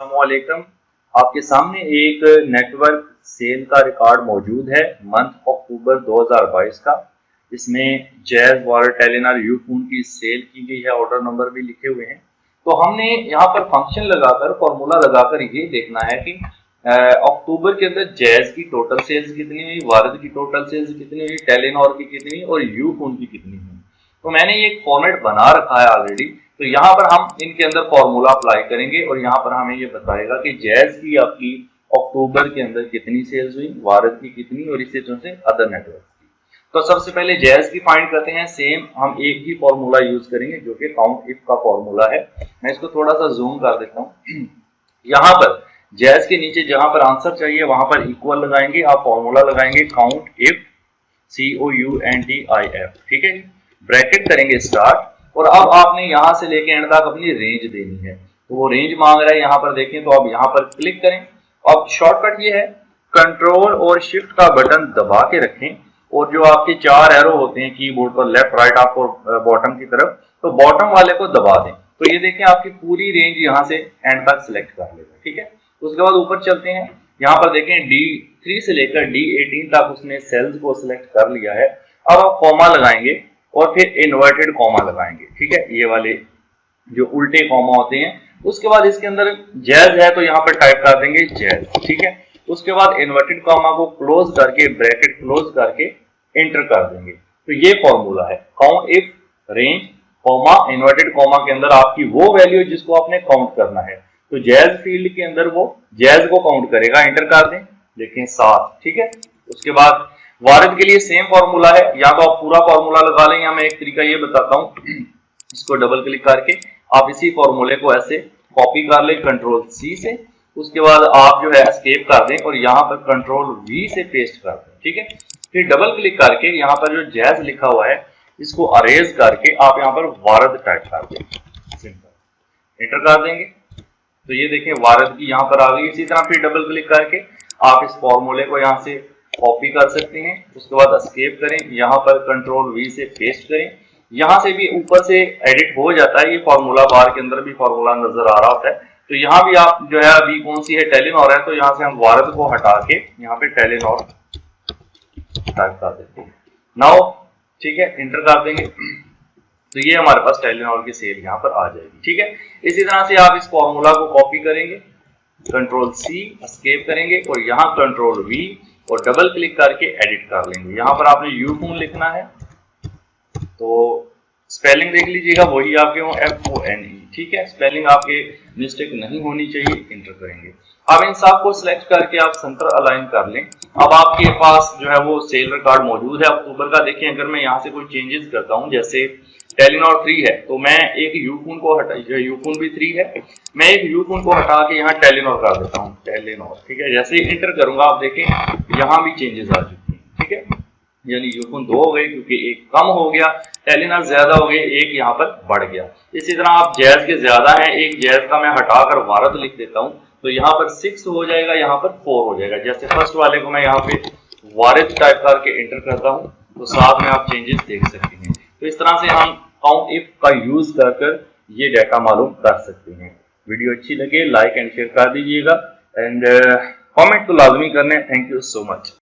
अस्सलामुअलैकुम। आपके सामने एक नेटवर्क सेल का रिकॉर्ड मौजूद है मंथ अक्टूबर 2022 का। इसमें जैज वॉर टेलीनॉर यूफोन की सेल की गई है, ऑर्डर नंबर भी लिखे हुए हैं। तो हमने यहाँ पर फंक्शन लगाकर फॉर्मूला लगाकर ये देखना है कि अक्टूबर के अंदर जैज की टोटल सेल्स कितनी हुई, वारद की टोटल सेल्स कितनी हुई, टेलीनॉर की कितनी और यूफोन की कितनी हुई। तो मैंने ये एक फॉर्मेट बना रखा है ऑलरेडी। तो यहाँ पर हम इनके अंदर फॉर्मूला अप्लाई करेंगे और यहाँ पर हमें ये बताएगा कि जैज की आपकी अक्टूबर के अंदर कितनी सेल्स हुई, वारद की कितनी और इसी तरह से अदर नेटवर्क की। तो सबसे पहले जैज की फाइंड करते हैं। सेम हम एक ही फॉर्मूला यूज करेंगे जो कि काउंट इफ का फॉर्मूला है। मैं इसको थोड़ा सा जूम कर देता हूँ। यहाँ पर जैज के नीचे जहां पर आंसर चाहिए वहां पर इक्वल लगाएंगे, आप फॉर्मूला लगाएंगे काउंट इफ COUNTIF, ठीक है। ब्रैकेट करेंगे स्टार्ट और अब आपने यहां से लेके एंड तक अपनी रेंज देनी है। तो वो रेंज मांग रहा है, यहाँ पर देखें तो अब यहाँ पर क्लिक करें। अब शॉर्टकट ये है, कंट्रोल और शिफ्ट का बटन दबा के रखें और जो आपके चार एरो होते हैं कीबोर्ड पर लेफ्ट राइट अप और बॉटम की तरफ, तो बॉटम वाले को दबा दें। तो ये देखें आपकी पूरी रेंज यहाँ से एंड तक सिलेक्ट कर लेगा, ठीक है। उसके बाद ऊपर चलते हैं, यहाँ पर देखें D3 से लेकर D18 तक उसने सेल्स को सिलेक्ट कर लिया है। अब आप कॉमा लगाएंगे और फिर इन्वर्टेड कॉमा लगाएंगे, ठीक है, ये वाले जो उल्टे कॉमा होते हैं। उसके बाद इसके अंदर जैज है तो यहाँ पर टाइप कर देंगे जैज, ठीक है। उसके बाद इन्वर्टेड कॉमा को क्लोज करके ब्रैकेट क्लोज करके एंटर कर देंगे। तो ये फॉर्मूला है count if range comma inverted comma के अंदर आपकी वो वैल्यू जिसको आपने काउंट करना है। तो जैज फील्ड के अंदर वो जैज को काउंट करेगा, एंटर कर दें, देखें 7, ठीक है। उसके बाद वारद के लिए सेम फॉर्मूला है, या तो आप पूरा फॉर्मूला लगा लें या मैं एक तरीका ये बताता हूं। इसको डबल क्लिक करके आप इसी फॉर्मूले को ऐसे कॉपी कर लें कंट्रोल C से। उसके बाद आप जो है एस्केप कर दें और यहाँ पर कंट्रोल V से पेस्ट कर दें, ठीक है। फिर डबल क्लिक करके यहाँ पर जो जैज लिखा हुआ है इसको अरेज करके आप यहाँ पर वारद टाइप कर दें, सिंपल, एंटर कर देंगे। तो ये देखें वारद की यहाँ पर आ गई। इसी तरह फिर डबल क्लिक करके आप इस फॉर्मूले को यहाँ से कॉपी कर सकते हैं। उसके बाद एस्केप करें, यहाँ पर कंट्रोल V से पेस्ट करें। यहाँ से भी ऊपर से एडिट हो जाता है, ये फॉर्मूला बार के अंदर भी फॉर्मूला नजर आ रहा होता है। तो यहाँ भी आप जो है अभी कौन सी है टेलीनॉर है, तो यहाँ से हम वारद को हटा के यहाँ पे टेलीनॉर टाइप कर देते हैं नाउ, ठीक है, एंटर कर देंगे। तो ये हमारे पास टेलीनॉर की सेल यहाँ पर आ जाएगी, ठीक है। इसी तरह से आप इस फॉर्मूला को कॉपी करेंगे, कंट्रोल C एस्केप करेंगे और यहाँ कंट्रोल V और डबल क्लिक करके एडिट कर लेंगे। यहाँ पर आपने यूफोन लिखना है, तो स्पेलिंग देख लीजिएगा वही आपके हो FONE, ठीक है। स्पेलिंग आपके मिस्टेक नहीं होनी चाहिए, एंटर करेंगे। अब इन सब को सिलेक्ट करके आप सेंटर अलाइन कर लें। अब आपके पास जो है वो सेल रिकॉर्ड मौजूद है अक्टूबर का। देखिए अगर मैं यहाँ से कोई चेंजेस करता हूँ, जैसे टेलीनॉर 3 है तो मैं एक यूफोन को हटा, यूफोन भी 3 है, मैं एक यूफोन को हटा के यहाँ टेलीनॉर कर देता हूँ, टेलीनॉर, ठीक है। जैसे ही एंटर करूंगा आप देखें यहाँ भी चेंजेस आ चुके हैं, ठीक है। यानी यूफोन 2 हो गए क्योंकि एक कम हो गया, टेलीनॉर ज्यादा हो गए, एक यहाँ पर बढ़ गया। इसी तरह आप जैज के ज्यादा है, एक जैज का मैं हटाकर वारद लिख देता हूँ तो यहाँ पर 6 हो जाएगा, यहाँ पर 4 हो जाएगा। जैसे फर्स्ट वाले को मैं यहाँ पे वारिद टाइप करके एंटर करता हूँ तो साथ में आप चेंजेस देख सकते हैं। तो इस तरह से हम काउंट इफ का यूज कर ये डाटा मालूम कर सकते हैं। वीडियो अच्छी लगे लाइक एंड शेयर कर दीजिएगा एंड कमेंट तो लाजमी करने। Thank you so much.